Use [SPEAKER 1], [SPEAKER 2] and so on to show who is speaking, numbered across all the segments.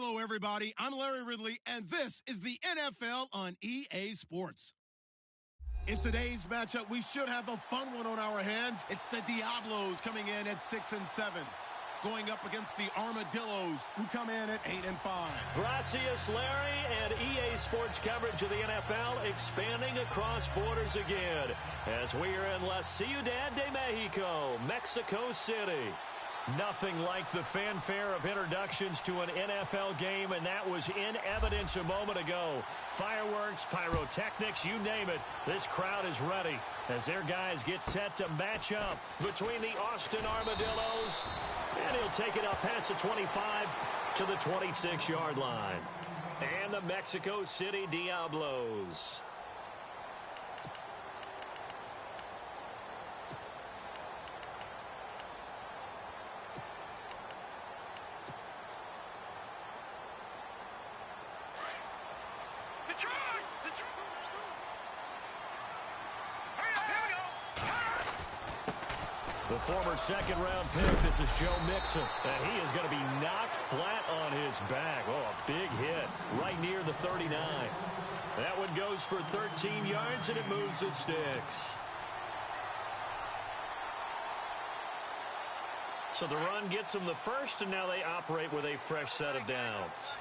[SPEAKER 1] Hello, everybody. I'm Larry Ridley, and this is the NFL on EA Sports. In today's matchup, we should have a fun one on our hands. It's the Diablos coming in at 6-7, going up against the Armadillos, who come in at 8-5.
[SPEAKER 2] Gracias, Larry, and EA Sports coverage of the NFL expanding across borders again as we are in La Ciudad de Mexico, Mexico City. Nothing like the fanfare of introductions to an NFL game, and that was in evidence a moment ago. Fireworks, pyrotechnics, you name it. This crowd is ready as their guys get set to match up between the Austin Armadillos, and he'll take it up past the 25 to the 26-yard line. And the Mexico City Diablos. The former second-round pick, this is Joe Mixon, and he is going to be knocked flat on his back. Oh, a big hit right near the 39. That one goes for 13 yards, and it moves the sticks. So the run gets them the first, and now they operate with a fresh set of downs.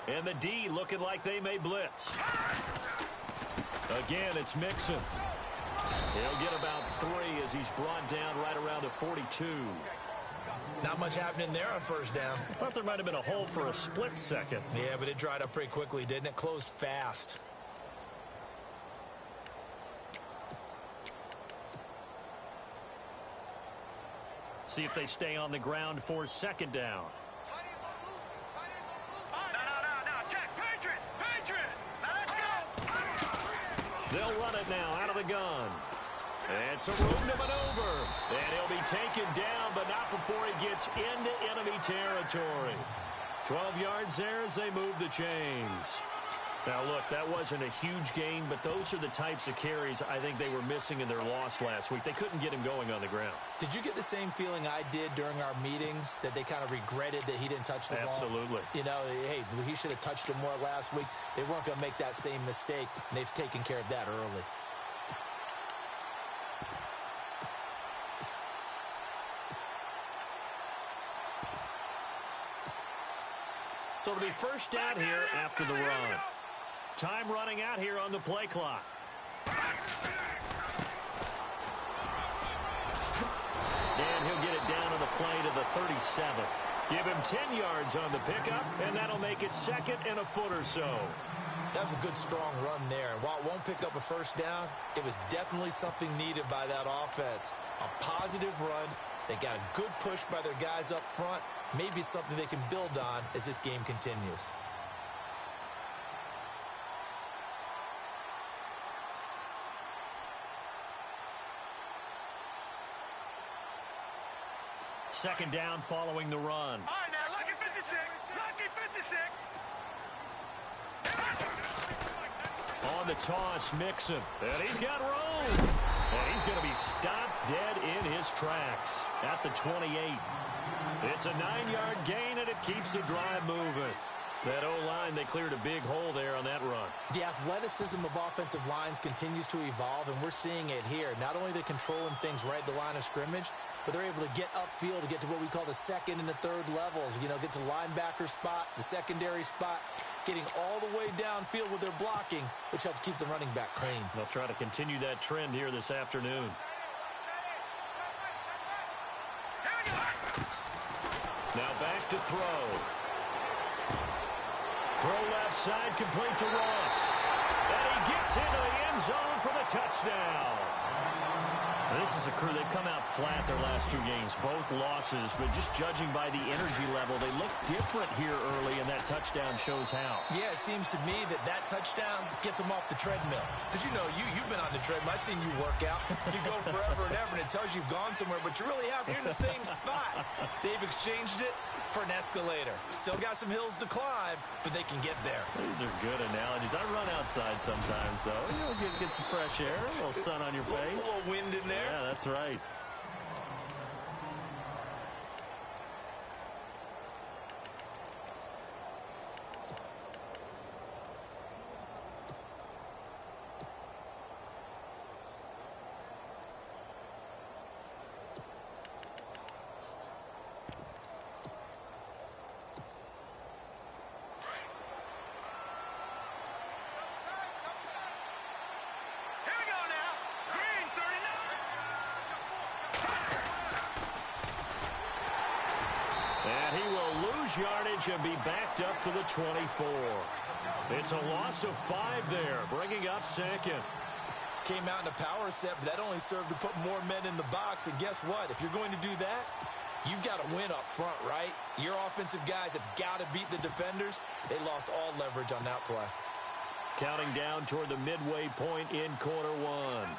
[SPEAKER 2] And the D looking like they may blitz. Again, it's Mixon. He'll get about 3 as he's brought down right around the 42.
[SPEAKER 3] Not much happening there on first down.
[SPEAKER 2] I thought there might have been a hole for a split second.
[SPEAKER 3] Yeah, but it dried up pretty quickly, didn't it? Closed fast.
[SPEAKER 2] See if they stay on the ground for second down. They'll run it now out of the gun. And some room to maneuver. And he'll be taken down, but not before he gets into enemy territory. 12 yards there as they move the chains. Now, look, that wasn't a huge gain, but those are the types of carries I think they were missing in their loss last week. They couldn't get him going on the ground.
[SPEAKER 3] Did you get the same feeling I did during our meetings, that they kind of regretted that he didn't touch the ball?
[SPEAKER 2] Absolutely.
[SPEAKER 3] You know, hey, he should have touched it more last week. They weren't going to make that same mistake, and they've taken care of that early.
[SPEAKER 2] So it'll be first down here after the run. Time running out here on the play clock. And he'll get it down on the play to the 37. Give him 10 yards on the pickup, and that'll make it second and a foot or so.
[SPEAKER 3] That was a good, strong run there. And while it won't pick up a first down, it was definitely something needed by that offense. A positive run. They got a good push by their guys up front. Maybe something they can build on as this game continues.
[SPEAKER 2] Second down following the run.
[SPEAKER 4] All right, now, lucky 56. Lucky 56.
[SPEAKER 2] On the toss, Mixon. And he's got room. And he's going to be stopped dead in his tracks at the 28. It's a 9-yard gain, and it keeps the drive moving. That O-line, they cleared a big hole there on that run.
[SPEAKER 3] The athleticism of offensive lines continues to evolve, and we're seeing it here. Not only are they controlling things right at the line of scrimmage, but they're able to get upfield to get to what we call the second and the third levels. You know, get to the linebacker spot, the secondary spot, getting all the way downfield with their blocking, which helps keep the running back clean.
[SPEAKER 2] They'll try to continue that trend here this afternoon. Now back to throw. Throw left side, complete to Ross. And he gets into the end zone for the touchdown. This is a crew, they've come out flat their last 2 games, both losses, but just judging by the energy level, they look different here early, and that touchdown shows how.
[SPEAKER 3] Yeah, it seems to me that touchdown gets them off the treadmill. Because, you've been on the treadmill. I've seen you work out. You go forever and ever, and it tells you've gone somewhere, but you really have. You're in the same spot. They've exchanged it for an escalator. Still got some hills to climb, but they can get there.
[SPEAKER 2] These are good analogies. I run outside sometimes, though. You'll get some fresh air, a little sun on your face.
[SPEAKER 3] A little wind in there.
[SPEAKER 2] Yeah, that's right. And he will lose yardage and be backed up to the 24. It's a loss of 5 there, bringing up second.
[SPEAKER 3] Came out in a power set, but that only served to put more men in the box. And guess what? If you're going to do that, you've got to win up front, right? Your offensive guys have got to beat the defenders. They lost all leverage on that play.
[SPEAKER 2] Counting down toward the midway point in quarter 1.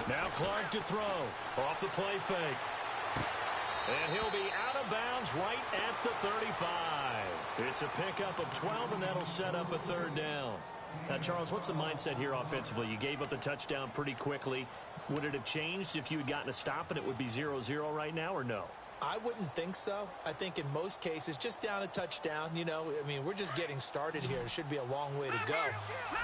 [SPEAKER 2] Now Clark to throw. Off the play fake. And he'll be out of bounds right at the 35. It's a pickup of 12, and that'll set up a 3rd down. Now, Charles, what's the mindset here offensively? You gave up the touchdown pretty quickly. Would it have changed if you had gotten a stop and it would be 0-0 right now, or no?
[SPEAKER 3] I wouldn't think so. I think in most cases, just down a touchdown, we're just getting started here. It should be a long way to go.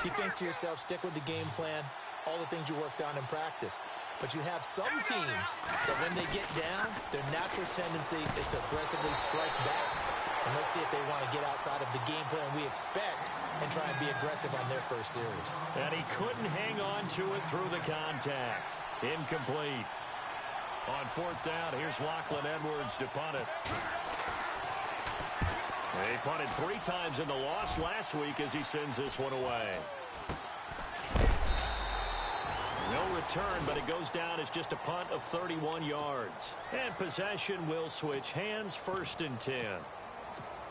[SPEAKER 3] You think to yourself, stick with the game plan, all the things you worked on in practice. But you have some teams that when they get down, their natural tendency is to aggressively strike back. And let's see if they want to get outside of the game plan we expect and try and be aggressive on their first series.
[SPEAKER 2] And he couldn't hang on to it through the contact. Incomplete. On 4th down, here's Lachlan Edwards to punt it. He punted 3 times in the loss last week as he sends this one away. No return, but it goes down as just a punt of 31 yards. And possession will switch hands, 1st and 10.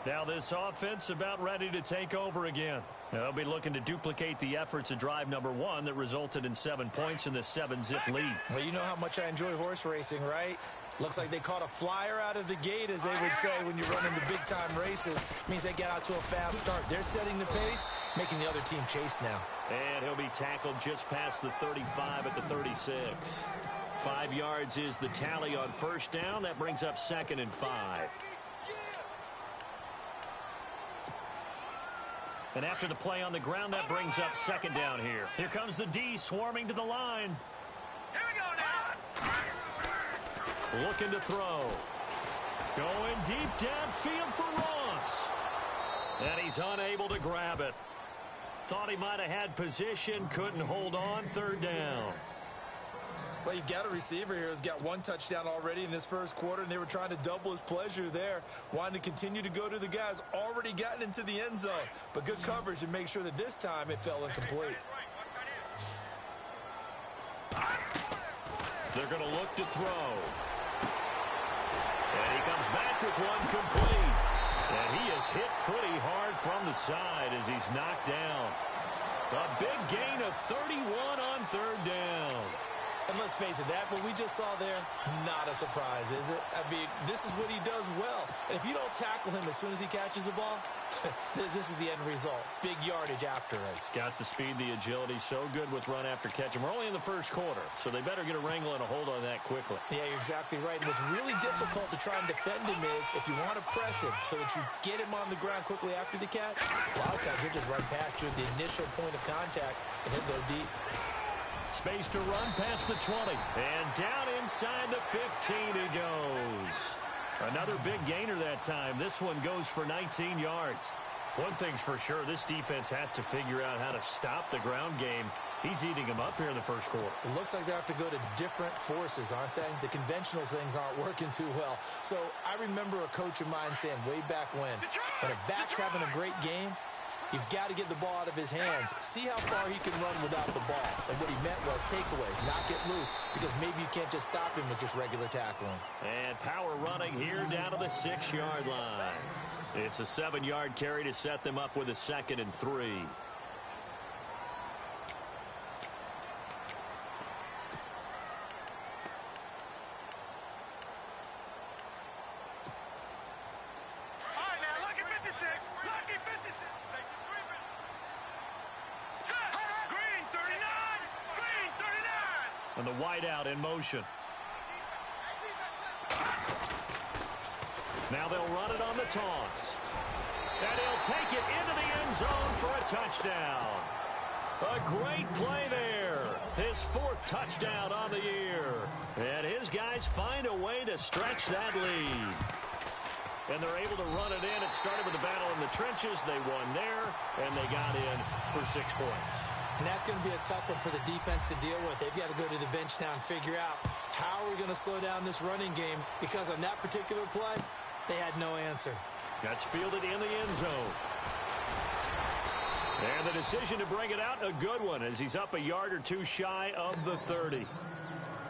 [SPEAKER 2] Now this offense about ready to take over again. They'll be looking to duplicate the efforts of drive number 1 that resulted in 7 points in the 7-zip lead.
[SPEAKER 3] Well, you know how much I enjoy horse racing, right? Looks like they caught a flyer out of the gate, as they would say when you're running the big-time races. Means they get out to a fast start. They're setting the pace, making the other team chase now.
[SPEAKER 2] And he'll be tackled just past the 35 at the 36. 5 yards is the tally on 1st down. That brings up 2nd and 5. And after the play on the ground, that brings up 2nd down here. Here comes the D swarming to the line.
[SPEAKER 4] Here we go now.
[SPEAKER 2] Looking to throw. Going deep downfield for Ross. And he's unable to grab it. Thought he might have had position, couldn't hold on, 3rd down.
[SPEAKER 3] Well, you've got a receiver here who's got 1 touchdown already in this first quarter, and they were trying to double his pleasure there, wanting to continue to go to the guys already gotten into the end zone. But good coverage to make sure that this time it fell incomplete.
[SPEAKER 2] They're going to look to throw. And he comes back with 1 complete. And he is hit pretty hard from the side as he's knocked down. A big gain of 31 on 3rd down.
[SPEAKER 3] And let's face it, that what we just saw there, not a surprise, is it? I mean, this is what he does well. And if you don't tackle him as soon as he catches the ball, this is the end result. Big yardage afterwards.
[SPEAKER 2] Got the speed, the agility, so good with run after catch. And we're only in the first quarter, so they better get a wrangle and a hold on that quickly.
[SPEAKER 3] Yeah, you're exactly right. And what's really difficult to try and defend him is if you want to press him so that you get him on the ground quickly after the catch, a lot of times he'll just run past you at the initial point of contact and he'll go deep.
[SPEAKER 2] Space to run past the 20. And down inside the 15 he goes. Another big gainer that time. This one goes for 19 yards. One thing's for sure, this defense has to figure out how to stop the ground game. He's eating them up here in the first quarter.
[SPEAKER 3] It looks like they have to go to different forces, aren't they? The conventional things aren't working too well. So I remember a coach of mine saying way back when a back's having a great game, You've got to get the ball out of his hands. See how far he can run without the ball. And what he meant was takeaways, not get loose, because maybe you can't just stop him with just regular tackling.
[SPEAKER 2] And power running here down to the 6-yard line. It's a 7-yard carry to set them up with a 2nd and 3. And the wideout in motion. Now they'll run it on the toss. And he'll take it into the end zone for a touchdown. A great play there. His 4th touchdown on the year. And his guys find a way to stretch that lead. And they're able to run it in. It started with a battle in the trenches. They won there, and they got in for 6 points.
[SPEAKER 3] And that's going to be a tough one for the defense to deal with. They've got to go to the bench now and figure out how are we going to slow down this running game, because on that particular play, they had no answer.
[SPEAKER 2] That's fielded in the end zone. And the decision to bring it out, a good one, as he's up a yard or 2 shy of the 30.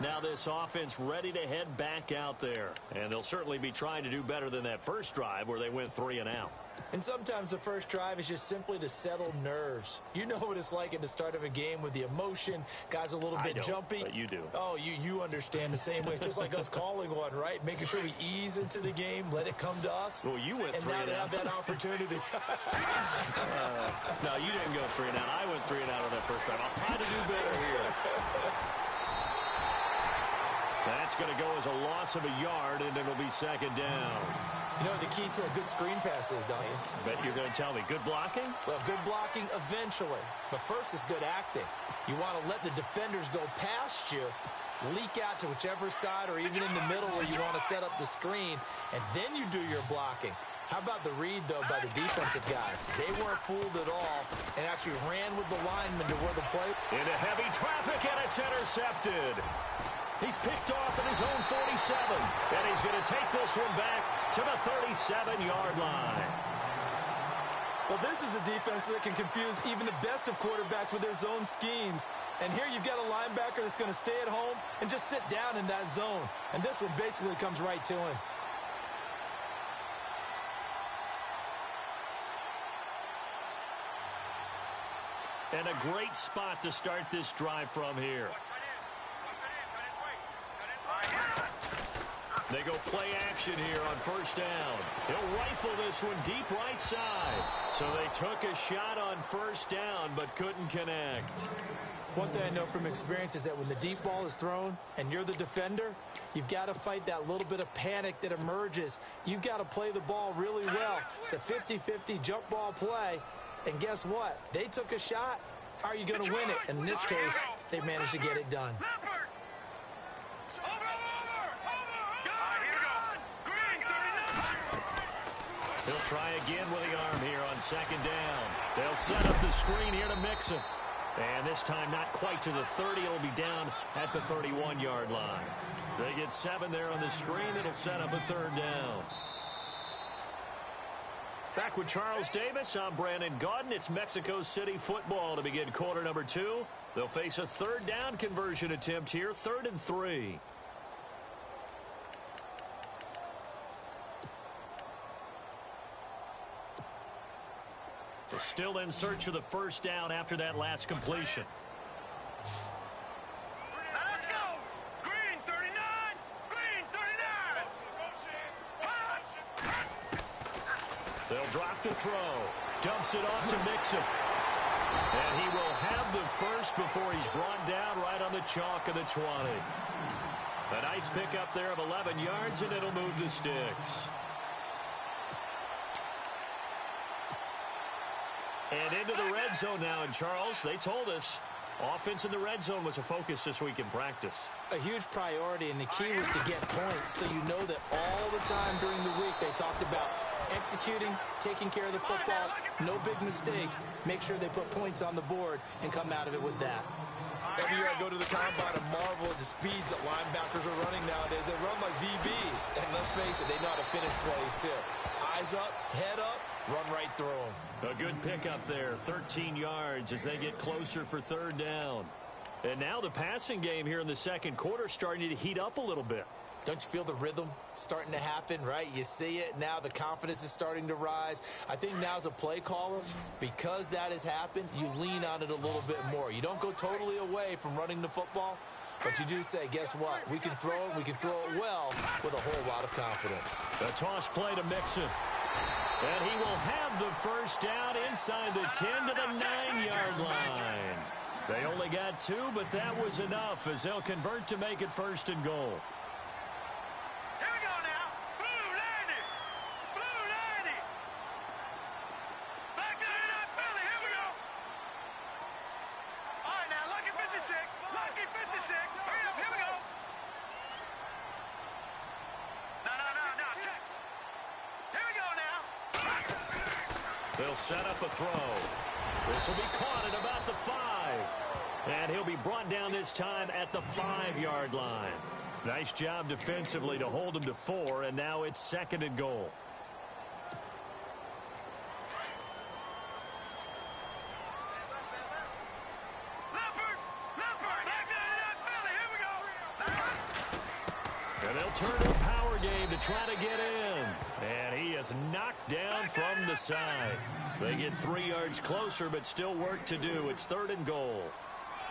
[SPEAKER 2] Now this offense ready to head back out there. And they'll certainly be trying to do better than that first drive where they went 3 and out.
[SPEAKER 3] And sometimes the first drive is just simply to settle nerves. You know what it's like at the start of a game with the emotion. Guys a little bit jumpy.
[SPEAKER 2] But you do.
[SPEAKER 3] Oh, you understand the same way. It's just like us calling one, right? Making sure we ease into the game, let it come to us.
[SPEAKER 2] Well, you went 3 and out.
[SPEAKER 3] And now they have that opportunity.
[SPEAKER 2] No, you didn't go 3 and out. I went 3 and out on that first drive. I'll try to do better here. That's going to go as a loss of a yard, and it'll be 2nd down.
[SPEAKER 3] You know what the key to a good screen pass is, don't you?
[SPEAKER 2] Bet you're going to tell me. Good blocking?
[SPEAKER 3] Well, good blocking eventually. But first is good acting. You want to let the defenders go past you, leak out to whichever side or even in the middle where you want to set up the screen, and then you do your blocking. How about the read, though, by the defensive guys? They weren't fooled at all and actually ran with the lineman to where the play.
[SPEAKER 2] Into heavy traffic, and it's intercepted. He's picked off at his own 47, and he's going to take this one back to the 37-yard line.
[SPEAKER 3] Well, this is a defense that can confuse even the best of quarterbacks with their zone schemes. And here you've got a linebacker that's going to stay at home and just sit down in that zone. And this one basically comes right to him.
[SPEAKER 2] And a great spot to start this drive from here. They go play action here on first down. He'll rifle this one deep right side. So they took a shot on first down but couldn't connect.
[SPEAKER 3] One thing I know from experience is that when the deep ball is thrown and you're the defender, you've got to fight that little bit of panic that emerges. You've got to play the ball really well. It's a 50-50 jump ball play. And guess what? They took a shot. How are you going to win it? And in this case, they managed to get it done.
[SPEAKER 2] He'll try again with the arm here on 2nd down. They'll set up the screen here to mix him. And this time not quite to the 30. It'll be down at the 31-yard line. They get 7 there on the screen. It'll set up a 3rd down. Back with Charles Davis, I'm Brandon Gaudin. It's Mexico City football to begin quarter number 2. They'll face a 3rd down conversion attempt here, 3rd and 3. They're still in search of the first down after that last completion.
[SPEAKER 4] Let's go! Green 39! Green 39!
[SPEAKER 2] They'll drop the throw. Dumps it off to Mixon. And he will have the first before he's brought down right on the chalk of the 20. A nice pickup there of 11 yards, and it'll move the sticks. And into the red zone now, and Charles, they told us offense in the red zone was a focus this week in practice.
[SPEAKER 3] A huge priority, and the key was to get points. So you know that all the time during the week they talked about executing, taking care of the football, no big mistakes. Make sure they put points on the board and come out of it with that.
[SPEAKER 5] Every year I go to the combine and marvel at the speeds that linebackers are running nowadays. They run like DBs. And let's face it, they know how to finish plays too. I
[SPEAKER 3] Eyes up, head up, run right through him.
[SPEAKER 2] A good pickup there, 13 yards as they get closer for third down. And now the passing game here in the second quarter starting to heat up a little bit.
[SPEAKER 3] Don't you feel the rhythm starting to happen, right? You see it now. The confidence is starting to rise. I think now as a play caller, because that has happened, you lean on it a little bit more. You don't go totally away from running the football, but you do say, guess what? We can throw it. We can throw it well with a whole lot of confidence.
[SPEAKER 2] A toss play to Mixon. And he will have the first down inside the 10 to the 9-yard line. They only got 2, but that was enough as they'll convert to make it first and goal.
[SPEAKER 4] Here we go now. Blue 90. Blue 90. Back to the Philly. Here we go. All right, now, lucky 56. Lucky 56. Hurry up. Here we go. No. Check. Here we go now.
[SPEAKER 2] They'll set up a throw. This will be caught at about the 5. And he'll be brought down this time at the 5-yard line. Nice job defensively to hold him to 4, and now it's second and goal. And they'll turn to a power game to try to get in. And he is knocked down from the side. They get 3 yards closer, but still work to do. It's third and goal.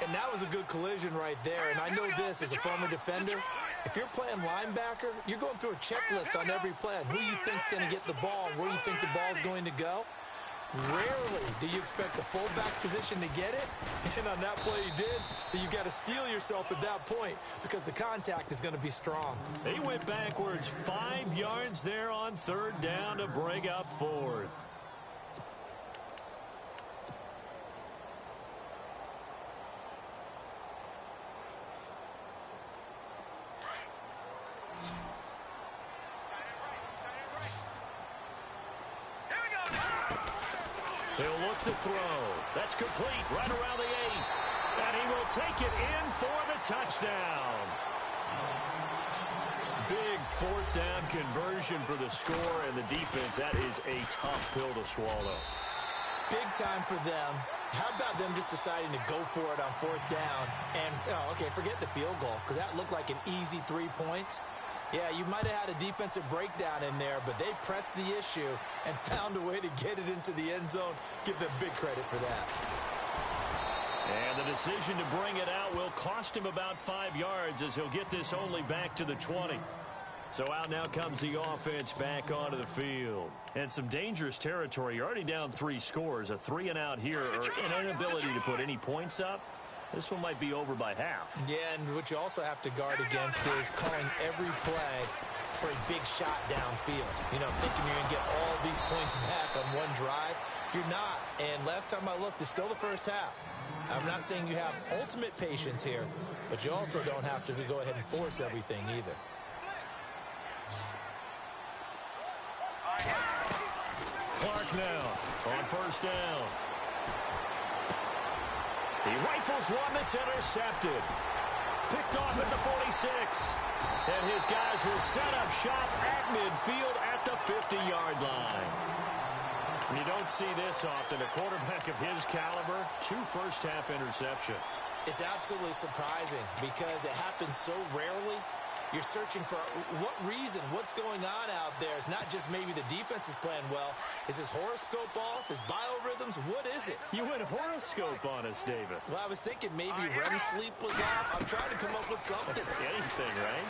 [SPEAKER 3] And that was a good collision right there. And I know this as a former defender. If you're playing linebacker, you're going through a checklist on every play on who you think's going to get the ball, where you think the ball's going to go. Rarely do you expect the fullback position to get it. And on that play he did. So you've got to steel yourself at that point because the contact is going to be strong.
[SPEAKER 2] He went backwards 5 yards there on third down to bring up fourth. He'll look to throw. That's complete right around the 8. And he will take it in for the touchdown. Big fourth down conversion for the score and the defense. That is a tough pill to swallow.
[SPEAKER 3] Big time for them. How about them just deciding to go for it on fourth down? And, okay, forget the field goal because that looked like an easy 3 points. Yeah, you might have had a defensive breakdown in there, but they pressed the issue and found a way to get it into the end zone. Give them big credit for that.
[SPEAKER 2] And the decision to bring it out will cost him about 5 yards as he'll get this only back to the 20. So out now comes the offense back onto the field. And some dangerous territory. You're already down 3 scores. A 3-and-out here or an inability to put any points up. This one might be over by half.
[SPEAKER 3] Yeah, and what you also have to guard against is calling every play for a big shot downfield. You know, thinking you're going to get all these points back on one drive. You're not. And last time I looked, it's still the first half. I'm not saying you have ultimate patience here, but you also don't have to go ahead and force everything either.
[SPEAKER 2] Clark now on first down. He rifles one that's intercepted. Picked off at the 46. And his guys will set up shop at midfield at the 50-yard line. You don't see this often. A quarterback of his caliber, 2 first-half interceptions.
[SPEAKER 3] It's absolutely surprising because it happens so rarely. You're searching for what reason, what's going on out there. It's not just maybe the defense is playing well. Is his horoscope off? His biorhythms? What is it?
[SPEAKER 2] You went horoscope on us, David.
[SPEAKER 3] Well, I was thinking maybe REM sleep was off. I'm trying to come up with something.
[SPEAKER 2] Anything, right?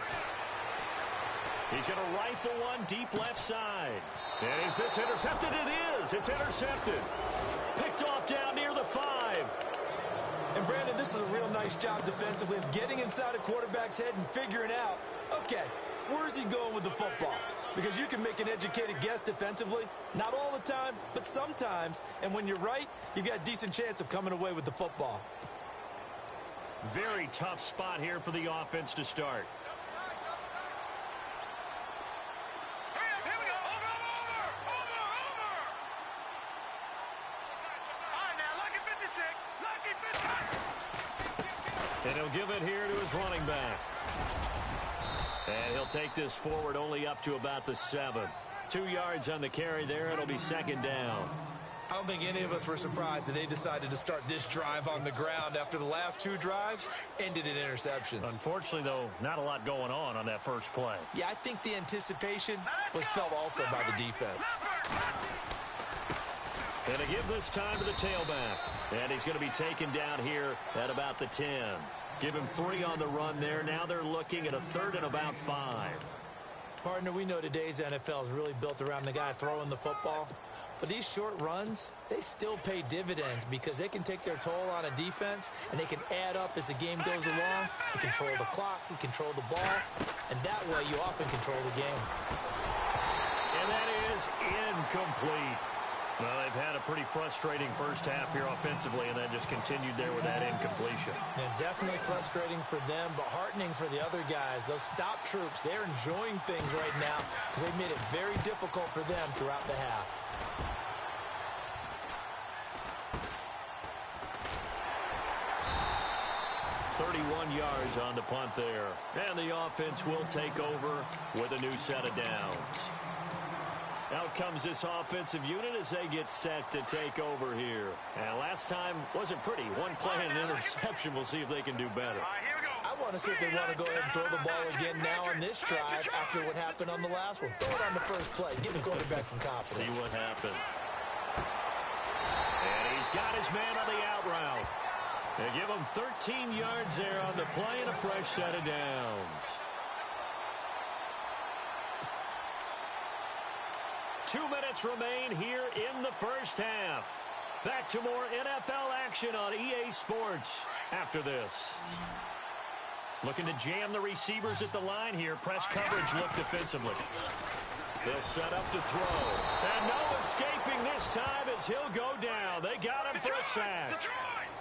[SPEAKER 2] He's going to rifle one deep left side. And is this intercepted? It is. It's intercepted. Picked off down near the 5.
[SPEAKER 3] And, Brandon, this is a real nice job defensively of getting inside a quarterback's head and figuring out, okay, where's he going with the football? Because you can make an educated guess defensively. Not all the time, but sometimes. And when you're right, you've got a decent chance of coming away with the football.
[SPEAKER 2] Very tough spot here for the offense to start. And he'll give it here to his running back. And he'll take this forward only up to about the 7. 2 yards on the carry there. It'll be second down.
[SPEAKER 3] I don't think any of us were surprised that they decided to start this drive on the ground after the last 2 drives ended in interceptions.
[SPEAKER 2] Unfortunately, though, not a lot going on that first play.
[SPEAKER 3] Yeah, I think the anticipation was felt also by the defense.
[SPEAKER 2] And to give this time to the tailback. And he's going to be taken down here at about the 10. Give him 3 on the run there. Now they're looking at a 3rd and about 5.
[SPEAKER 3] Partner, we know today's NFL is really built around the guy throwing the football. But these short runs, they still pay dividends because they can take their toll on a defense and they can add up as the game goes along. You control the clock, you control the ball, and that way you often control the game.
[SPEAKER 2] And that is incomplete. Well, they've had a pretty frustrating first half here offensively, and then just continued there with that incompletion.
[SPEAKER 3] And definitely frustrating for them, but heartening for the other guys. Those stop troops, they're enjoying things right now because they've made it very difficult for them throughout the half.
[SPEAKER 2] Yards on the punt there. And the offense will take over with a new set of downs. Out comes this offensive unit as they get set to take over here. And last time wasn't pretty. 1 play and an interception. We'll see if they can do better.
[SPEAKER 3] I want to see if they want to go ahead and throw the ball again now on this drive after what happened on the last one. Throw it on the first play. Give the quarterback some confidence.
[SPEAKER 2] See what happens. And he's got his man on the out route. They give him 13 yards there on the play and a fresh set of downs. 2 minutes remain here in the first half. Back to more NFL action on EA Sports after this. Looking to jam the receivers at the line here. Press coverage look defensively. They'll set up to throw. And no escaping this time as he'll go down. They got him for a sack.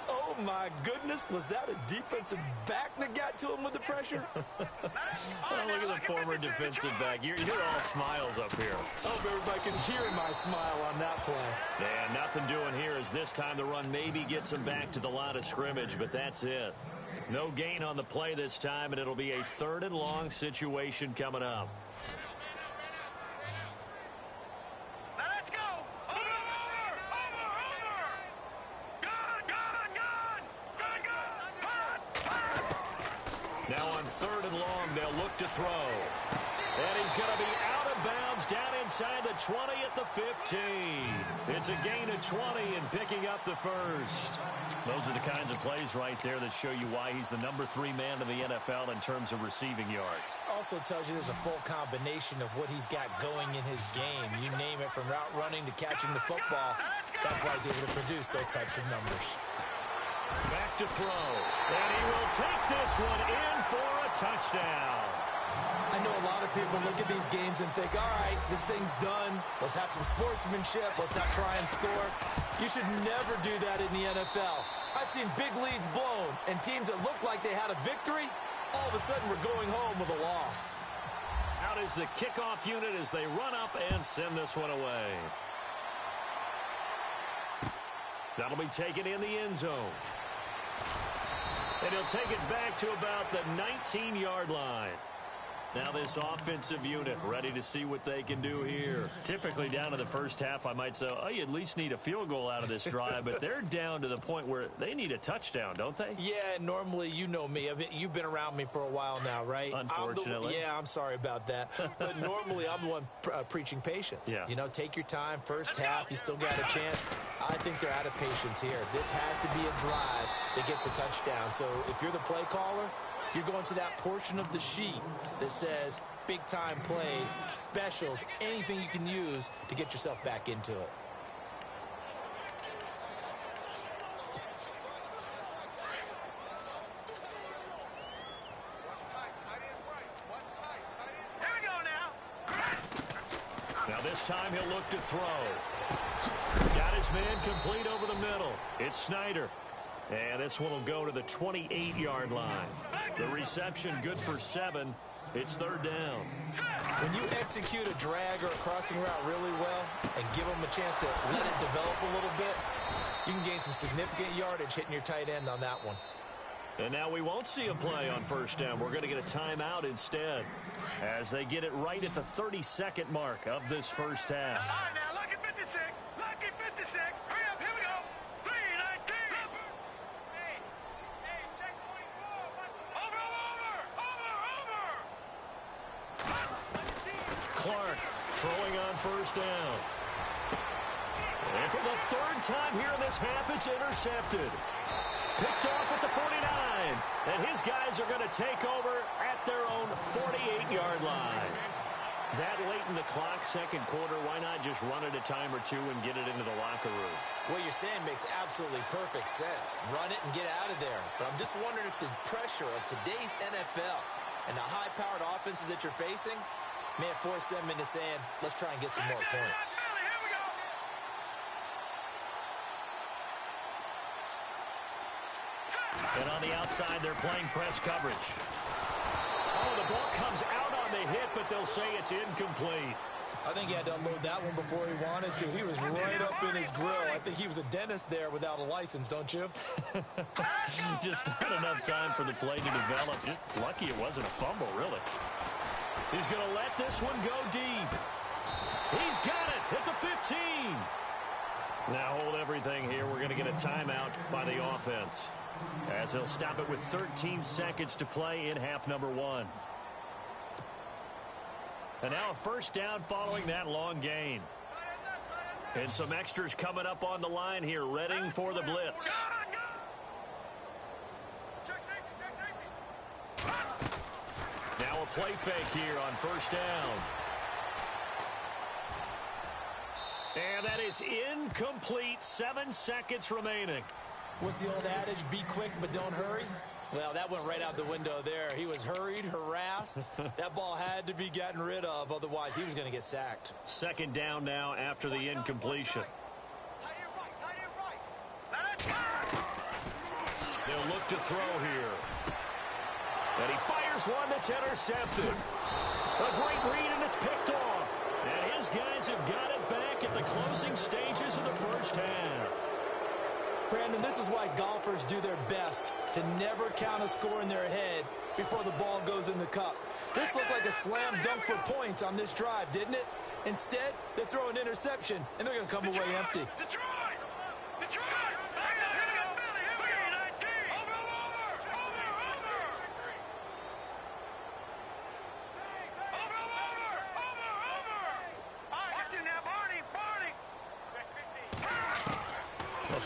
[SPEAKER 3] Oh, my goodness. Was that a defensive back that got to him with the pressure?
[SPEAKER 2] Well, look at the former defensive back. You're all smiles up here.
[SPEAKER 3] I hope everybody can hear my smile on that play.
[SPEAKER 2] And nothing doing here as this time the run maybe gets him back to the line of scrimmage, but that's it. No gain on the play this time, and it'll be a 3rd and long situation coming up. Now on 3rd and long, they'll look to throw. And he's going to be out of bounds down inside the 20 at the 15. It's a gain of 20 and picking up the first. Those are the kinds of plays right there that show you why he's the number 3 man in the NFL in terms of receiving yards.
[SPEAKER 3] Also tells you there's a full combination of what he's got going in his game. You name it, from route running to catching the football. That's why he's able to produce those types of numbers.
[SPEAKER 2] Back to throw. And he will take this one in for a touchdown.
[SPEAKER 3] I know a lot of people look at these games and think, all right, this thing's done. Let's have some sportsmanship. Let's not try and score. You should never do that in the NFL. I've seen big leads blown, and teams that looked like they had a victory, all of a sudden were going home with a loss.
[SPEAKER 2] Out is the kickoff unit as they run up and send this one away. That'll be taken in the end zone. And he'll take it back to about the 19-yard line. Now this offensive unit ready to see what they can do here. Typically down to the first half, I might say, oh, you at least need a field goal out of this drive, but they're down to the point where they need a touchdown, don't they?
[SPEAKER 3] Yeah, normally, you know me. I mean, you've been around me for a while now, right?
[SPEAKER 2] Unfortunately.
[SPEAKER 3] I'm sorry about that. But normally, I'm the one preaching patience.
[SPEAKER 2] Yeah.
[SPEAKER 3] You know, take your time. First half, you still got a chance. I think they're out of patience here. This has to be a drive that gets a touchdown. So if you're the play caller, you're going to that portion of the sheet that says big-time plays, specials, anything you can use to get yourself back into it.
[SPEAKER 2] Now this time he'll look to throw. Got his man complete over the middle. It's Snyder. And this one will go to the 28-yard line. The reception good for 7. It's 3rd down.
[SPEAKER 3] When you execute a drag or a crossing route really well and give them a chance to let it develop a little bit, you can gain some significant yardage hitting your tight end on that one.
[SPEAKER 2] And now we won't see a play on first down. We're going to get a timeout instead as they get it right at the 32nd mark of this first half.
[SPEAKER 4] All right, now, lucky 56. Lucky 56. Hurry up, here we go. 319. Hey, check 24. Over.
[SPEAKER 2] Clark throwing on first down. And for the third time here in this half, it's intercepted. Picked off at the 49. And his guys are going to take over at their own 48-yard line. That late in the clock, second quarter, why not just run it a time or two and get it into the locker room?
[SPEAKER 3] What you're saying makes absolutely perfect sense. Run it and get out of there. But I'm just wondering if the pressure of today's NFL and the high-powered offenses that you're facing may have forced them into saying, let's try and get some more points.
[SPEAKER 2] And on the outside, they're playing press coverage. Oh, the ball comes out on the hit, but they'll say it's incomplete.
[SPEAKER 3] I think he had to unload that one before he wanted to. He was right up in his grill. I think he was a dentist there without a license, don't you?
[SPEAKER 2] Just not enough time for the play to develop. Just lucky it wasn't a fumble, really. He's going to let this one go deep. He's got it at the 15. Now hold everything here. We're going to get a timeout by the offense, as they'll stop it with 13 seconds to play in half number one. And now a first down following that long gain. And some extras coming up on the line here, readying for the blitz. Now a play fake here on first down. And that is incomplete. 7 seconds remaining.
[SPEAKER 3] What's the old adage? Be quick, but don't hurry. Well, that went right out the window there. He was hurried, harassed. That ball had to be gotten rid of. Otherwise, he was going to get sacked.
[SPEAKER 2] Second down now after the incompletion. They'll look to throw here. And he fires one that's intercepted. A great read, and it's picked off. And his guys have got it back at the closing stages of the first half.
[SPEAKER 3] Brandon, this is why golfers do their best to never count a score in their head before the ball goes in the cup. This looked like a slam dunk for points on this drive, didn't it? Instead, they throw an interception, and they're going to come away empty.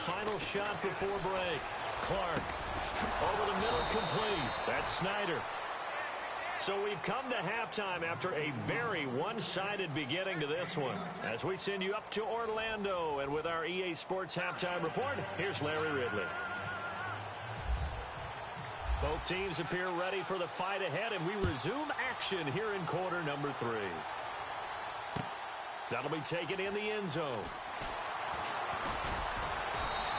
[SPEAKER 2] Final shot before break. Clark over the middle, complete. That's Snyder. So we've come to halftime after a very one-sided beginning to this one. As we send you up to Orlando, and with our EA Sports halftime report, here's Larry Ridley. Both teams appear ready for the fight ahead, and we resume action here in quarter number 3. That'll be taken in the end zone.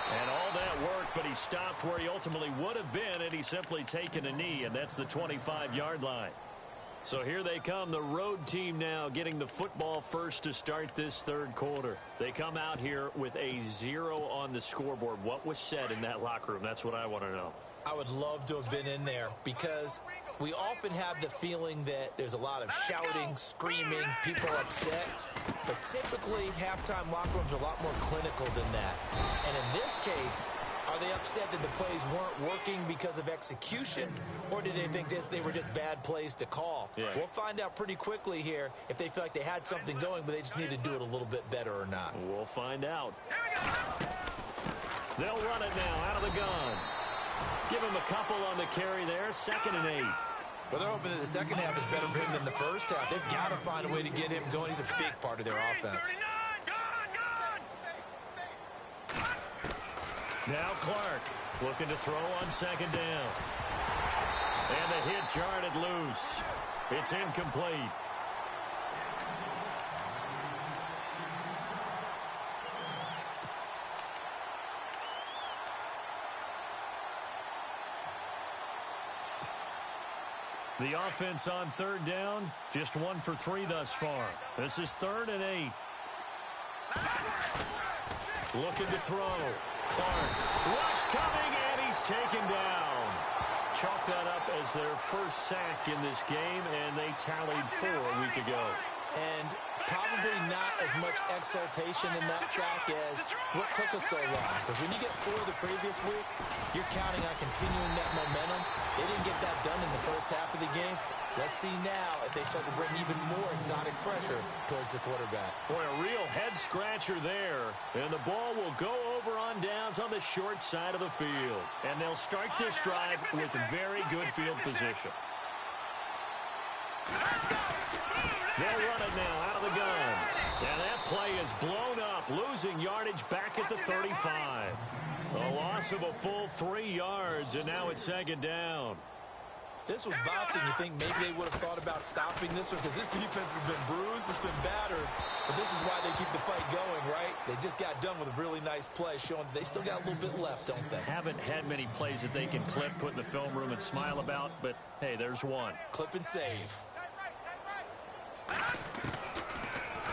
[SPEAKER 2] And all that work, but he stopped where he ultimately would have been, and he's simply taken a knee, and that's the 25-yard line. So here they come, the road team now getting the football first to start this third quarter. They come out here with a 0 on the scoreboard. What was said in that locker room? That's what I want to know.
[SPEAKER 3] I would love to have been in there, because we often have the feeling that there's a lot of shouting, screaming, people upset. But typically, halftime locker rooms are a lot more clinical than that. And in this case, are they upset that the plays weren't working because of execution? Or did they think they were just bad plays to call? Yeah. We'll find out pretty quickly here if they feel like they had something going, but they just need to do it a little bit better or not.
[SPEAKER 2] We'll find out. They'll run it now out of the gun. Give him a couple on the carry there. 2nd and 8.
[SPEAKER 3] Well, they're hoping that the second half is better for him than the first half. They've got to find a way to get him going. He's a big part of their offense.
[SPEAKER 2] Now Clark looking to throw on 2nd down. And the hit jarred it loose. It's incomplete. The offense on 3rd down, just 1 for 3 thus far. This is 3rd and 8. Looking to throw. Clark, rush coming, and he's taken down. chalk that up as their first sack in this game, and they tallied 4 a week ago.
[SPEAKER 3] And probably not as much exultation in that sack as what took us so long. Because when you get 4 the previous week, you're counting on continuing that momentum. They didn't get that done in the first half of the game. Let's see now if they start to bring even more exotic pressure towards the quarterback.
[SPEAKER 2] Boy, a real head-scratcher there. And the ball will go over on downs on the short side of the field. And they'll start this drive with very good field position. They'll run it now out of the gun. And that play is blown up, losing yardage back at the 35. A loss of a full 3 yards, and now it's second down.
[SPEAKER 3] This was bouncing. You think maybe they would have thought about stopping this one because this defense has been bruised, it's been battered, but this is why they keep the fight going, right? They just got done with a really nice play, showing they still got a little bit left, don't they?
[SPEAKER 2] Haven't had many plays that they can clip, put in the film room, and smile about, but hey, there's one.
[SPEAKER 3] Clip and save.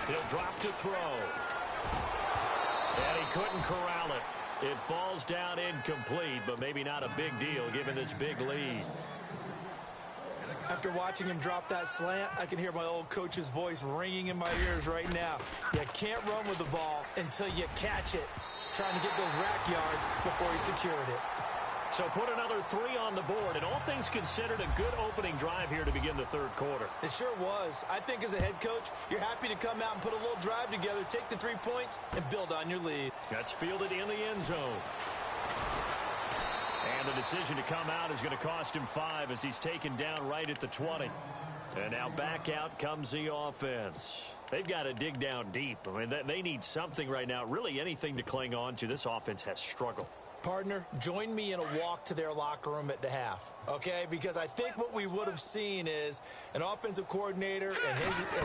[SPEAKER 2] He'll drop to throw. And he couldn't corral it. It falls down incomplete, but maybe not a big deal given this big lead.
[SPEAKER 3] After watching him drop that slant, I can hear my old coach's voice ringing in my ears right now. You can't run with the ball until you catch it. Trying to get those rack yards before he secured it.
[SPEAKER 2] So put another 3 on the board, and all things considered, a good opening drive here to begin the third quarter.
[SPEAKER 3] It sure was. I think as a head coach, you're happy to come out and put a little drive together, take the 3 points, and build on your lead.
[SPEAKER 2] That's fielded in the end zone. And the decision to come out is going to cost him 5 as he's taken down right at the 20. And now back out comes the offense. They've got to dig down deep. I mean, they need something right now, really anything to cling on to. This offense has struggled.
[SPEAKER 3] Partner, join me in a walk to their locker room at the half, okay? Because I think what we would have seen is an offensive coordinator and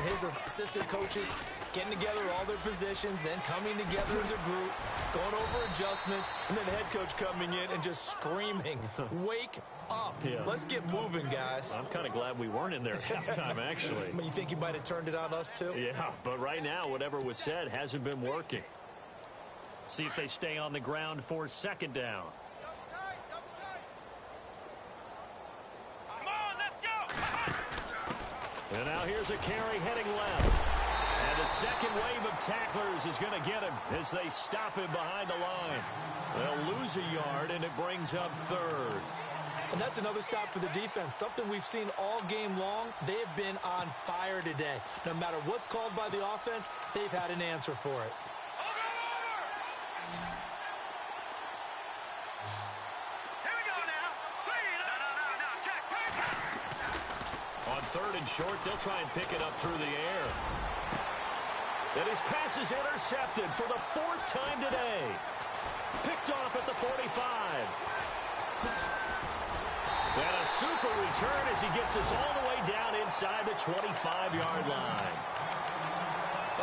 [SPEAKER 3] his assistant coaches getting together all their positions, then coming together as a group, going over adjustments, and then the head coach coming in and just screaming, wake up. Yeah. Let's get moving, guys.
[SPEAKER 2] I'm kind of glad we weren't in there at halftime, actually.
[SPEAKER 3] I mean, you think you might have turned it on us, too?
[SPEAKER 2] Yeah, but right now, whatever was said hasn't been working. See if they stay on the ground for second down.
[SPEAKER 4] Come on, let's go.
[SPEAKER 2] And now here's a carry heading left. And the second wave of tacklers is going to get him as they stop him behind the line. They'll lose a yard, and it brings up third.
[SPEAKER 3] And that's another stop for the defense, something we've seen all game long. They have been on fire today. No matter what's called by the offense, they've had an answer for it.
[SPEAKER 2] On third and short, they'll try and pick it up through the air. And his pass is intercepted for the 4th time today. Picked off at the 45. And a super return as he gets us all the way down inside the 25-yard line.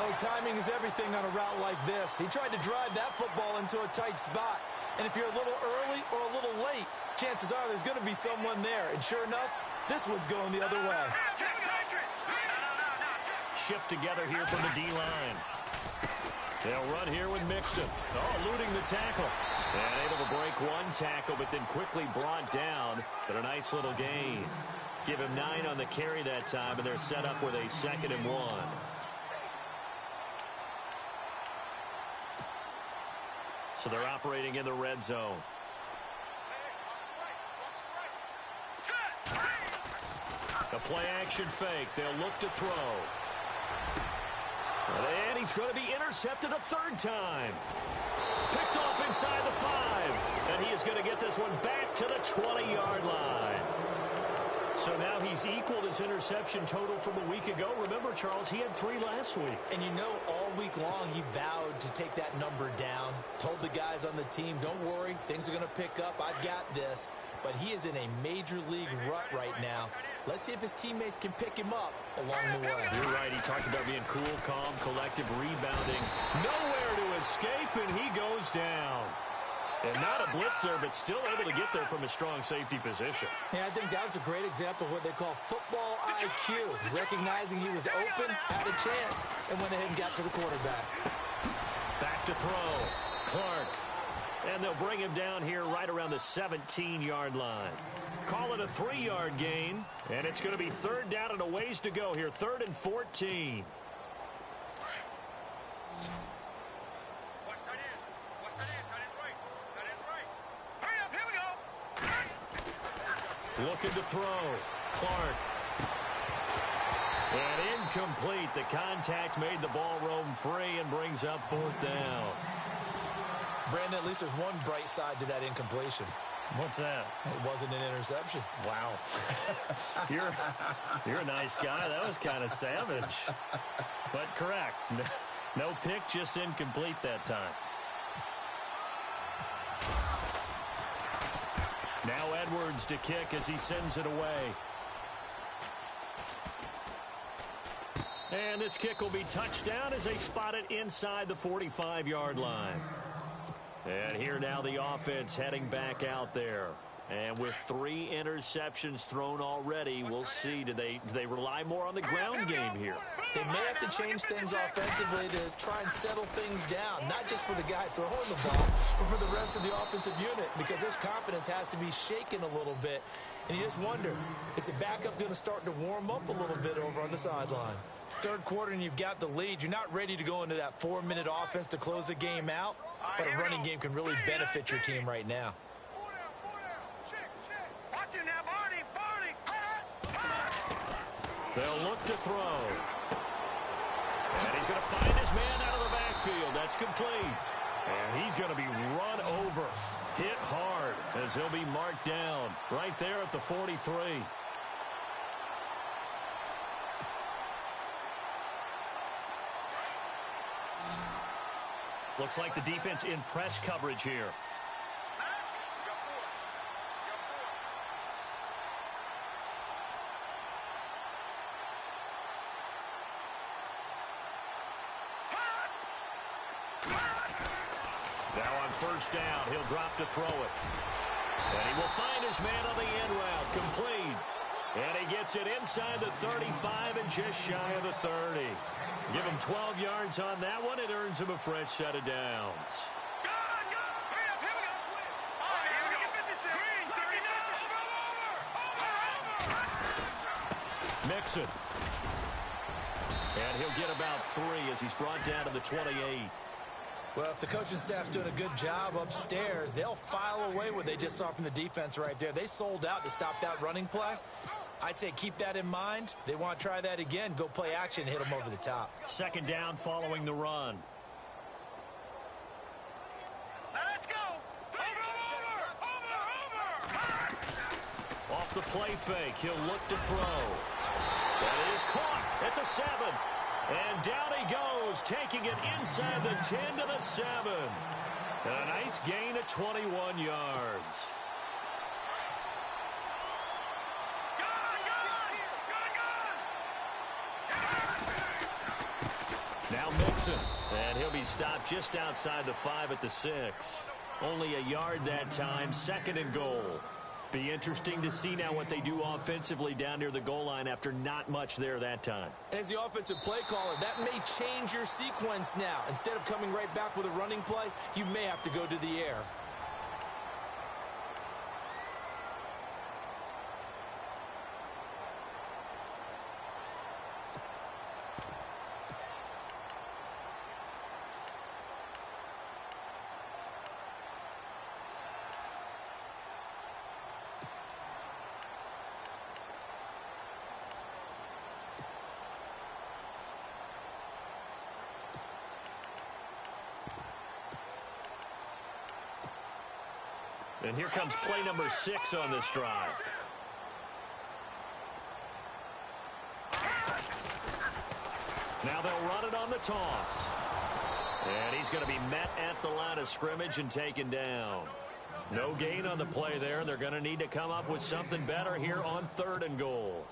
[SPEAKER 3] Oh, timing is everything on a route like this. He tried to drive that football into a tight spot. And if you're a little early or a little late, chances are there's going to be someone there. And sure enough, this one's going the other way.
[SPEAKER 2] Shift together here from the D-line. They'll run here with Mixon. Oh, eluding the tackle. And able to break one tackle, but then quickly brought down. But a nice little gain. Give him 9 on the carry that time, and they're set up with a 2nd and 1. So they're operating in the red zone. A play-action fake. They'll look to throw. And he's going to be intercepted a 3rd time. Picked off inside the 5. And he is going to get this one back to the 20-yard line. So now he's equaled his interception total from a week ago. Remember, Charles, he had 3 last week.
[SPEAKER 3] And you know, all week long he vowed to take that number down. Told the guys on the team, don't worry, things are going to pick up. I've got this. But he is in a major league rut right now. Let's see if his teammates can pick him up along the way.
[SPEAKER 2] You're right. He talked about being cool, calm, collective, rebounding. Nowhere to escape, and he goes down. And not a blitzer, but still able to get there from a strong safety position.
[SPEAKER 3] Yeah, I think that was a great example of what they call football IQ. Recognizing he was open, had a chance, and went ahead and got to the quarterback.
[SPEAKER 2] Back to throw. Clark. And they'll bring him down here right around the 17-yard line. Call it a 3-yard gain, and it's going to be third down and a ways to go here. 3rd and 14.
[SPEAKER 4] Watch tight end. Watch tight end. Tight end's right. Tight end's right. Hurry up. Here we go.
[SPEAKER 2] Looking to throw. Clark. And incomplete. The contact made the ball roam free and brings up 4th down.
[SPEAKER 3] Brandon, at least there's one bright side to that incompletion.
[SPEAKER 2] What's that?
[SPEAKER 3] It wasn't an interception.
[SPEAKER 2] Wow. You're a nice guy. That was kind of savage. But correct. No pick, just incomplete that time. Now Edwards to kick as he sends it away. And this kick will be touched down as they spot it inside the 45-yard line. And here now the offense heading back out there. And with 3 interceptions thrown already, we'll see. Do they rely more on the ground game here?
[SPEAKER 3] They may have to change things offensively to try and settle things down, not just for the guy throwing the ball, but for the rest of the offensive unit, because his confidence has to be shaken a little bit. And you just wonder, is the backup going to start to warm up a little bit over on the sideline? 3rd quarter and you've got the lead. You're not ready to go into that 4-minute offense to close the game out, but a running game can really benefit your team right now.
[SPEAKER 4] Watch it now, Barney.
[SPEAKER 2] They'll look to throw. And he's going to find his man out of the backfield. That's complete. And he's going to be run over. Hit hard as he'll be marked down right there at the 43. Looks like the defense in press coverage here. Now on 1st down, he'll drop to throw it. And he will find his man on the end route, complete. And he gets it inside the 35 and just shy of the 30. Give him 12 yards on that one. It earns him a fresh set of downs. Mixon. And he'll get about 3 as he's brought down to the 28.
[SPEAKER 3] Well, if the coaching staff's doing a good job upstairs, they'll file away what they just saw from the defense right there. They sold out to stop that running play. I'd say keep that in mind. They want to try that again. Go play action, hit them over the top.
[SPEAKER 2] 2nd down following the run.
[SPEAKER 4] Let's go. Over.
[SPEAKER 2] Off the play fake, he'll look to throw. That is caught at the 7. And down he goes, taking it inside the 10 to the 7. And a nice gain of 21 yards. Now Mixon, and he'll be stopped just outside the 5 at the 6. Only a yard that time, 2nd and goal. Be interesting to see now what they do offensively down near the goal line after not much there that time.
[SPEAKER 3] As the offensive play caller, that may change your sequence now. Instead of coming right back with a running play, you may have to go to the air.
[SPEAKER 2] And here comes play number 6 on this drive. Now they'll run it on the toss. And he's going to be met at the line of scrimmage and taken down. No gain on the play there. They're going to need to come up with something better here on 3rd and goal.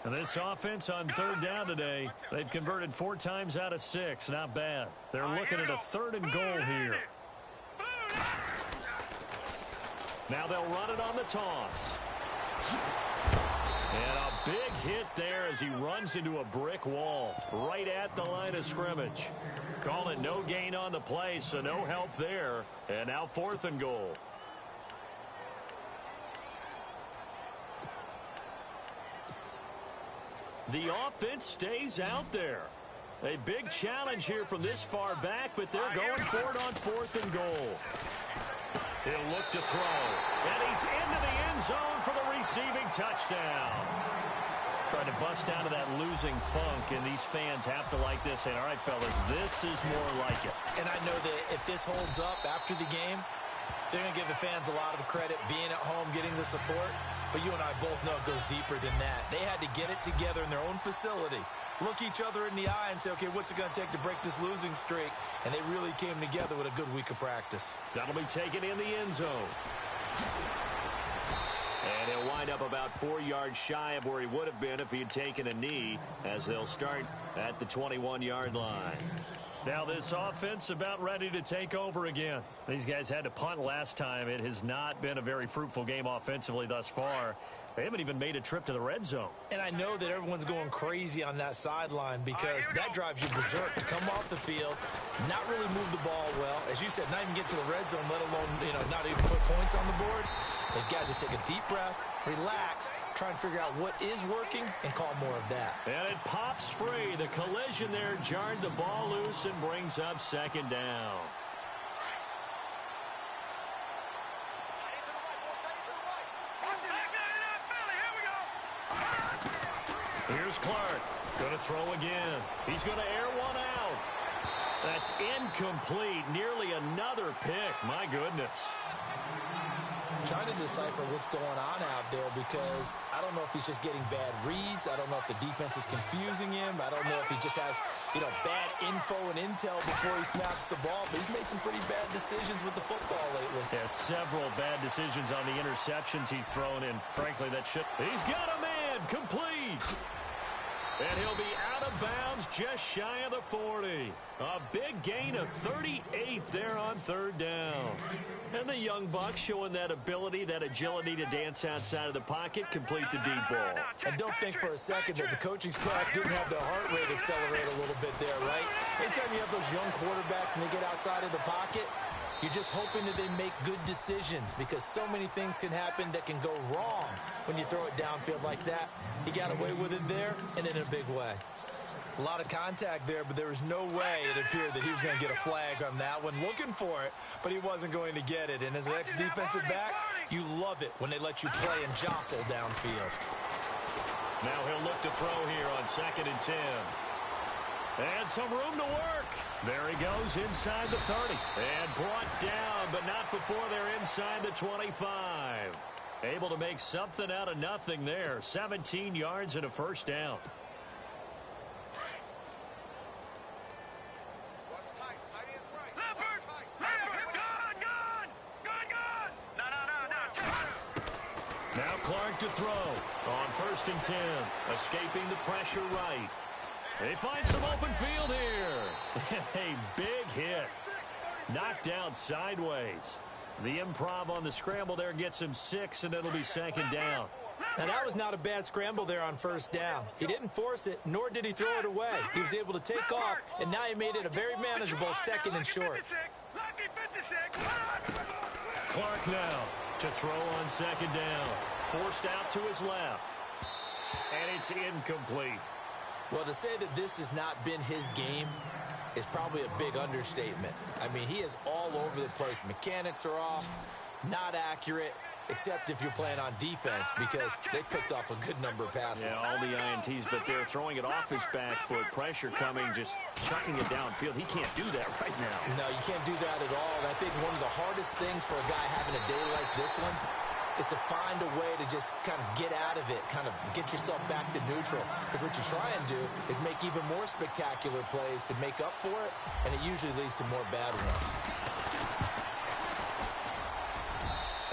[SPEAKER 2] And this offense on 3rd down today, they've converted 4 times out of 6. Not bad. They're looking at a 3rd and goal here. Now they'll run it on the toss. And a big hit there as he runs into a brick wall right at the line of scrimmage. Call it no gain on the play, so no help there. And now 4th and goal. The offense stays out there. A big challenge here from this far back, but they're going for it on 4th and goal. He'll look to throw. And he's into the end zone for the receiving touchdown. Trying to bust out of that losing funk, and these fans have to like this. And all right, fellas, this is more like it.
[SPEAKER 3] And I know that if this holds up after the game, they're going to give the fans a lot of the credit being at home, getting the support. But you and I both know it goes deeper than that. They had to get it together in their own facility, look each other in the eye and say, okay, what's it going to take to break this losing streak? And they really came together with a good week of practice.
[SPEAKER 2] That'll be taken in the end zone. And he'll wind up about 4 yards shy of where he would have been if he had taken a knee, as they'll start at the 21-yard line. Now this offense about ready to take over again. These guys had to punt last time. It has not been a very fruitful game offensively thus far. They haven't even made a trip to the red zone. And I know that everyone's going crazy on that sideline because that drives you berserk to come off the field, not really move the ball well. As you said, not even get to the red zone, let alone, not even put points on the board. They've got to just take a deep breath, relax, try and figure out what is working, and call more of that. And it pops free. The collision there jarred the ball loose and brings up 2nd down. Here's Clark. Going to throw again. He's going to air one out. That's incomplete. Nearly another pick. My goodness.
[SPEAKER 3] Trying to decipher what's going on out there because I don't know if he's just getting bad reads. I don't know if the defense is confusing him. I don't know if he just has, bad info and intel before he snaps the ball. But he's made some pretty bad decisions with the football lately.
[SPEAKER 2] Yeah, several bad decisions on the interceptions he's thrown in. Frankly, that should... He's got a man. Complete. And he'll be out of bounds just shy of the 40. A big gain of 38 there on 3rd down. And the young buck showing that ability, that agility to dance outside of the pocket, complete the deep ball.
[SPEAKER 3] And don't think for a second that the coaching staff didn't have their heart rate accelerate a little bit there, right? Anytime you have those young quarterbacks and they get outside of the pocket, you're just hoping that they make good decisions because so many things can happen that can go wrong when you throw it downfield like that. He got away with it there and in a big way. A lot of contact there, but there was no way it appeared that he was going to get a flag on that one. Looking for it, but he wasn't going to get it. And as an ex-defensive back, you love it when they let you play and jostle downfield.
[SPEAKER 2] Now he'll look to throw here on 2nd and 10. And some room to work. There he goes inside the 30. And brought down, but not before they're inside the 25. Able to make something out of nothing there. 17 yards and a 1st down. Now Clark to throw on 1st and 10. Escaping the pressure right. They find some open field here. A big hit. Knocked down sideways. The improv on the scramble there gets him 6, and it'll be 2nd down.
[SPEAKER 3] Now, that was not a bad scramble there on 1st down. He didn't force it, nor did he throw it away. He was able to take off, and now he made it a very manageable 2nd and short.
[SPEAKER 2] Clark now to throw on 2nd down. Forced out to his left. And it's incomplete.
[SPEAKER 3] Well, to say that this has not been his game is probably a big understatement. I mean, he is all over the place. Mechanics are off, not accurate, except if you're playing on defense because they picked off a good number of passes.
[SPEAKER 2] Yeah, all the INTs, but they're throwing it off his back foot. Pressure coming, just chucking it downfield. He can't do that right now.
[SPEAKER 3] No, you can't do that at all. And I think one of the hardest things for a guy having a day like this one is to find a way to just kind of get out of it, kind of get yourself back to neutral. Because what you try and do is make even more spectacular plays to make up for it, and it usually leads to more bad ones.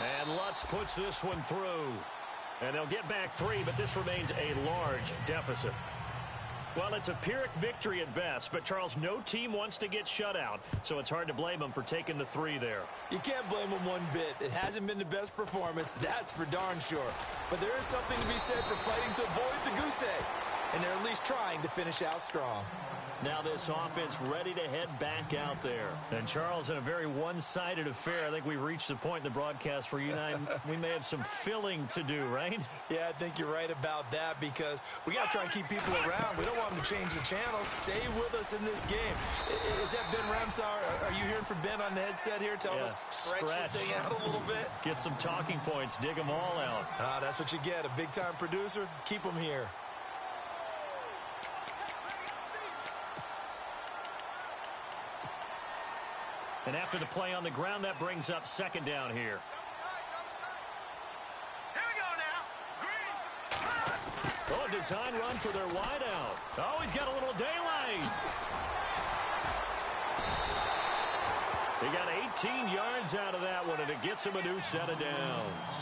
[SPEAKER 2] And Lutz puts this one through. And they'll get back 3, but this remains a large deficit. Well, it's a Pyrrhic victory at best, but, Charles, no team wants to get shut out, so it's hard to blame them for taking the 3 there.
[SPEAKER 3] You can't blame them one bit. It hasn't been the best performance, that's for darn sure. But there is something to be said for fighting to avoid the goose egg, and they're at least trying to finish out strong.
[SPEAKER 2] Now this offense ready to head back out there. And, Charles, in a very one-sided affair, I think we've reached the point in the broadcast where you and I, we may have some filling to do, right?
[SPEAKER 3] Yeah, I think you're right about that because we got to try and keep people around. We don't want them to change the channel. Stay with us in this game. Is that Ben Ramsar? Are you hearing from Ben on the headset here telling us stretch this thing out a little bit?
[SPEAKER 2] Get some talking points. Dig them all out.
[SPEAKER 3] That's what you get. A big-time producer. Keep them here.
[SPEAKER 2] And after the play on the ground, that brings up second down here.
[SPEAKER 4] Here we go now.
[SPEAKER 2] Oh, design run for their wideout. Oh, he's got a little daylight. He got 18 yards out of that one, and it gets him a new set of downs.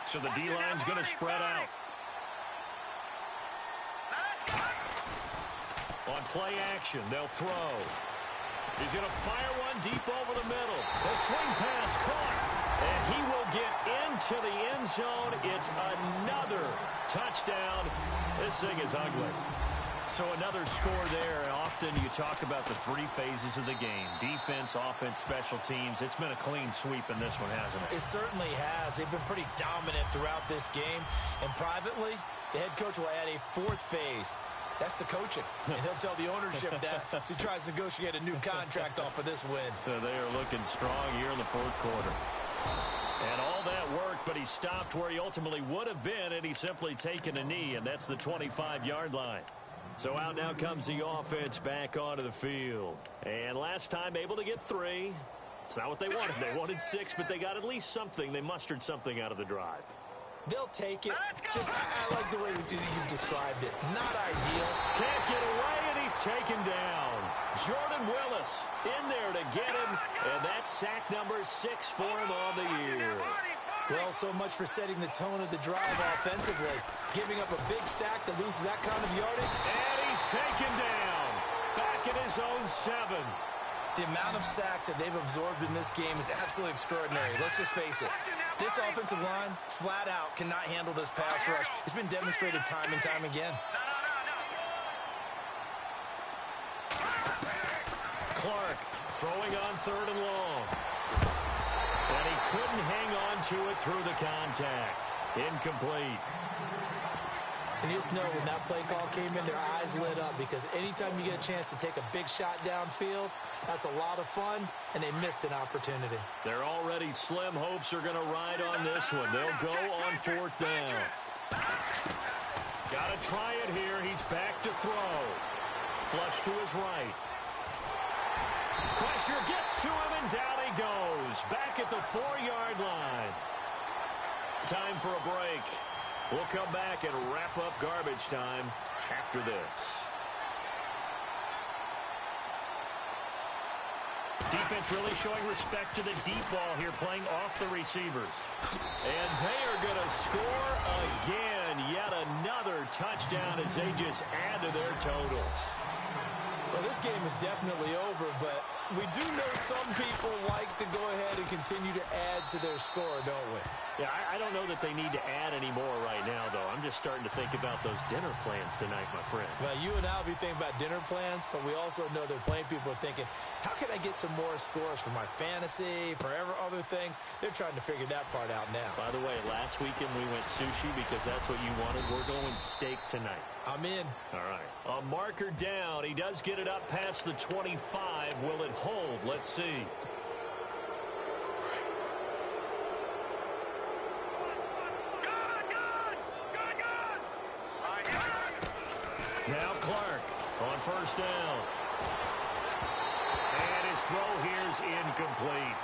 [SPEAKER 2] So the D-line's going to spread out. On play action, they'll throw. He's going to fire one deep over the middle. A swing pass caught. And he will get into the end zone. It's another touchdown. This thing is ugly. So another score there. And often you talk about the 3 phases of the game. Defense, offense, special teams. It's been a clean sweep in this one, hasn't it?
[SPEAKER 3] It certainly has. They've been pretty dominant throughout this game. And privately, the head coach will add a 4th phase. That's the coaching. And he'll tell the ownership that as he tries to negotiate a new contract off of this win.
[SPEAKER 2] So they are looking strong here in the 4th quarter. And all that worked, but he stopped where he ultimately would have been, and he's simply taken a knee, and that's the 25-yard line. So out now comes the offense back onto the field. And last time able to get 3. It's not what they wanted. They wanted 6, but they got at least something. They mustered something out of the drive.
[SPEAKER 3] They'll take it. Just, I like the way you described it. Not ideal.
[SPEAKER 2] Can't get away, and he's taken down. Jordan Willis in there to get him, and that's sack number 6 for him on the year.
[SPEAKER 3] Well, so much for setting the tone of the drive offensively. Giving up a big sack that loses that kind of yardage.
[SPEAKER 2] And he's taken down. Back at his own 7.
[SPEAKER 3] The amount of sacks that they've absorbed in this game is absolutely extraordinary. Let's just face it. This offensive line, flat out, cannot handle this pass rush. It's been demonstrated time and time again.
[SPEAKER 2] Clark throwing on 3rd and long. And he couldn't hang on to it through the contact. Incomplete.
[SPEAKER 3] And you just know when that play call came in, their eyes lit up because anytime you get a chance to take a big shot downfield, that's a lot of fun, and they missed an opportunity.
[SPEAKER 2] Their already slim hopes are going to ride on this one. They'll go on 4th down. Got to try it here. He's back to throw. Flush to his right. Pressure gets to him, and down he goes. Back at the 4-yard line. Time for a break. We'll come back and wrap up garbage time after this. Defense really showing respect to the deep ball here, playing off the receivers. And they are going to score again. Yet another touchdown as they just add to their totals.
[SPEAKER 3] Well, this game is definitely over, but we do know some people like to go ahead and continue to add to their score, don't we?
[SPEAKER 2] Yeah, I don't know that they need to add any more right now, though. I'm just starting to think about those dinner plans tonight, my friend.
[SPEAKER 3] Well, you and I will be thinking about dinner plans, but we also know they're playing people are thinking, how can I get some more scores for my fantasy, for other things? They're trying to figure that part out now.
[SPEAKER 2] By the way, last weekend we went sushi because that's what you wanted. We're going steak tonight.
[SPEAKER 3] I'm in.
[SPEAKER 2] All right. A marker down. He does get it up past the 25. Will it hold? Let's see. Now Clark on 1st down. And his throw here's incomplete.